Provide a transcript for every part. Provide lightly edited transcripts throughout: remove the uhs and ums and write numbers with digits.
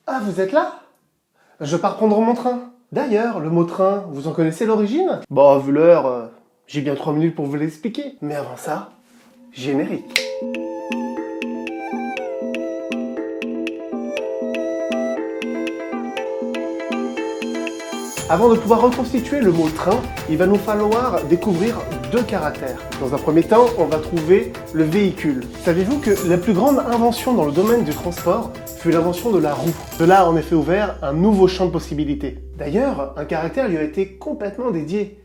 Ah, vous êtes là? Je pars prendre mon train. D'ailleurs, le mot train, vous en connaissez l'origine? Bon, vu l'heure, j'ai bien 3 minutes pour vous l'expliquer. Mais avant ça, générique. Avant de pouvoir reconstituer le mot train, il va nous falloir découvrir deux caractères. Dans un premier temps, on va trouver le véhicule. Savez-vous que la plus grande invention dans le domaine du transport fut l'invention de la roue? Cela a en effet ouvert un nouveau champ de possibilités. D'ailleurs, un caractère lui a été complètement dédié,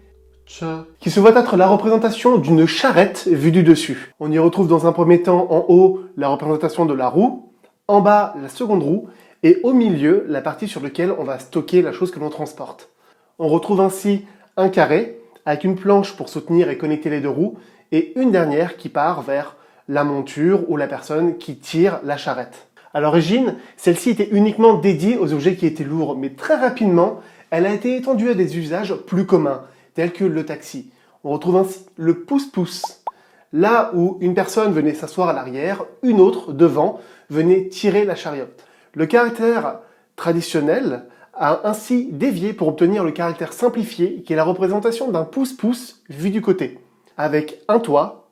qui se voit être la représentation d'une charrette vue du dessus. On y retrouve dans un premier temps en haut la représentation de la roue, en bas la seconde roue, et au milieu la partie sur laquelle on va stocker la chose que l'on transporte. On retrouve ainsi un carré avec une planche pour soutenir et connecter les deux roues et une dernière qui part vers la monture ou la personne qui tire la charrette. À l'origine, celle-ci était uniquement dédiée aux objets qui étaient lourds, mais très rapidement, elle a été étendue à des usages plus communs, tels que le taxi. On retrouve ainsi le pousse-pousse. Là où une personne venait s'asseoir à l'arrière, une autre, devant, venait tirer la chariote. Le caractère traditionnel a ainsi dévié pour obtenir le caractère simplifié qui est la représentation d'un pouce-pouce vu du côté, avec un toit,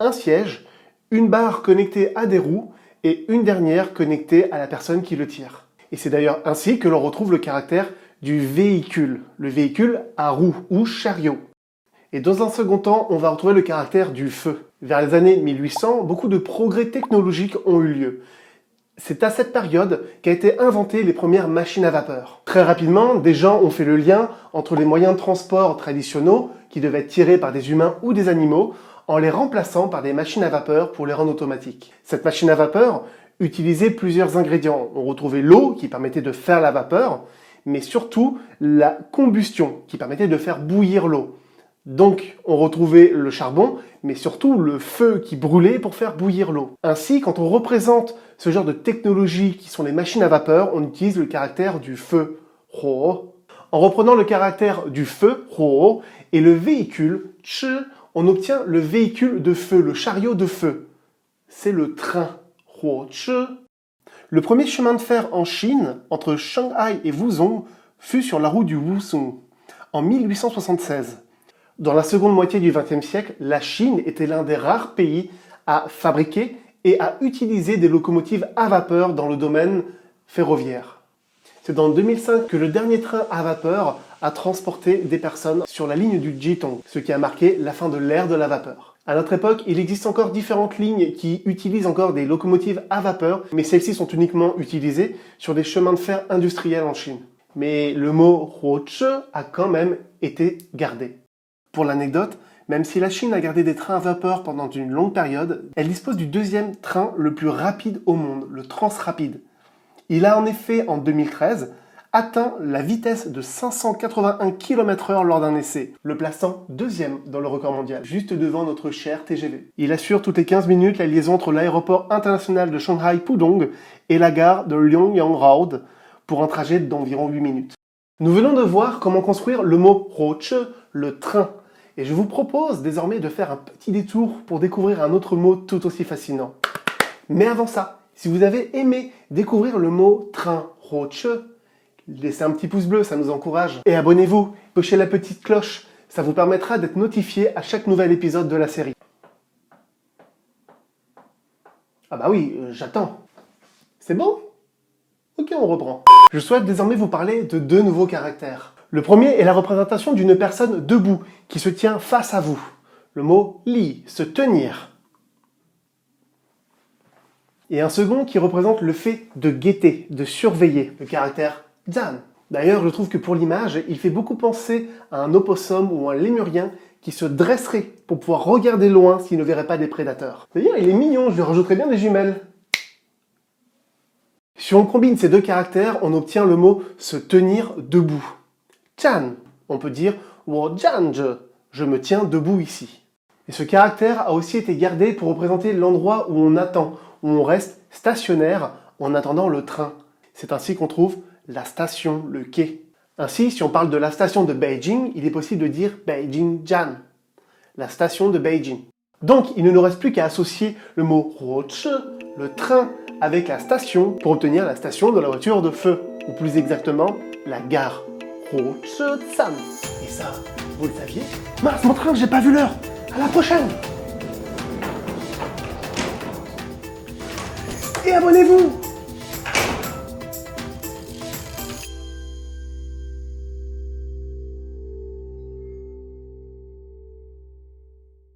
un siège, une barre connectée à des roues et une dernière connectée à la personne qui le tire. Et c'est d'ailleurs ainsi que l'on retrouve le caractère du véhicule, le véhicule à roues ou chariot. Et dans un second temps, on va retrouver le caractère du feu. Vers les années 1800, beaucoup de progrès technologiques ont eu lieu. C'est à cette période qu'a été inventées les premières machines à vapeur. Très rapidement, des gens ont fait le lien entre les moyens de transport traditionnels, qui devaient être tirés par des humains ou des animaux, en les remplaçant par des machines à vapeur pour les rendre automatiques. Cette machine à vapeur utilisait plusieurs ingrédients. On retrouvait l'eau, qui permettait de faire la vapeur, mais surtout la combustion, qui permettait de faire bouillir l'eau. Donc, on retrouvait le charbon, mais surtout le feu qui brûlait pour faire bouillir l'eau. Ainsi, quand on représente ce genre de technologies qui sont les machines à vapeur, on utilise le caractère du feu, ho. En reprenant le caractère du feu, ho, et le véhicule, ch, on obtient le véhicule de feu, le chariot de feu. C'est le train, ho, ch. Le premier chemin de fer en Chine, entre Shanghai et Wuzhong, fut sur la route du Wuzhong, en 1876. Dans la seconde moitié du XXe siècle, la Chine était l'un des rares pays à fabriquer et à utiliser des locomotives à vapeur dans le domaine ferroviaire. C'est dans 2005 que le dernier train à vapeur a transporté des personnes sur la ligne du Jitong, ce qui a marqué la fin de l'ère de la vapeur. À notre époque, il existe encore différentes lignes qui utilisent encore des locomotives à vapeur, mais celles-ci sont uniquement utilisées sur des chemins de fer industriels en Chine. Mais le mot huoche a quand même été gardé. Pour l'anecdote, même si la Chine a gardé des trains à vapeur pendant une longue période, elle dispose du deuxième train le plus rapide au monde, le Transrapide. Il a en effet, en 2013, atteint la vitesse de 581 km/h lors d'un essai, le plaçant deuxième dans le record mondial, juste devant notre cher TGV. Il assure toutes les 15 minutes la liaison entre l'aéroport international de Shanghai Pudong et la gare de Liongyang Road pour un trajet d'environ 8 minutes. Nous venons de voir comment construire le mot huoche, le train. Et je vous propose désormais de faire un petit détour pour découvrir un autre mot tout aussi fascinant. Mais avant ça, si vous avez aimé découvrir le mot train, huoche, laissez un petit pouce bleu, ça nous encourage. Et abonnez-vous, cochez la petite cloche, ça vous permettra d'être notifié à chaque nouvel épisode de la série. Ah bah oui, j'attends. C'est bon? Ok, on reprend. Je souhaite désormais vous parler de deux nouveaux caractères. Le premier est la représentation d'une personne debout, qui se tient face à vous. Le mot li, se tenir. Et un second qui représente le fait de guetter, de surveiller, le caractère zan. D'ailleurs, je trouve que pour l'image, il fait beaucoup penser à un opossum ou un lémurien qui se dresserait pour pouvoir regarder loin s'il ne verrait pas des prédateurs. D'ailleurs, il est mignon, je lui rajouterais bien des jumelles. Si on combine ces deux caractères, on obtient le mot se tenir debout. Chan, on peut dire wo jange, je me tiens debout ici. Et ce caractère a aussi été gardé pour représenter l'endroit où on attend, où on reste stationnaire en attendant le train. C'est ainsi qu'on trouve la station, le quai. Ainsi, si on parle de la station de Beijing, il est possible de dire Beijing-jan, la station de Beijing. Donc, il ne nous reste plus qu'à associer le mot huoche, le train, avec la station pour obtenir la station de la voiture de feu, ou plus exactement, la gare. Hochezan. Et ça, vous le saviez? Mince, mon train, j'ai pas vu l'heure. À la prochaine. Et abonnez-vous.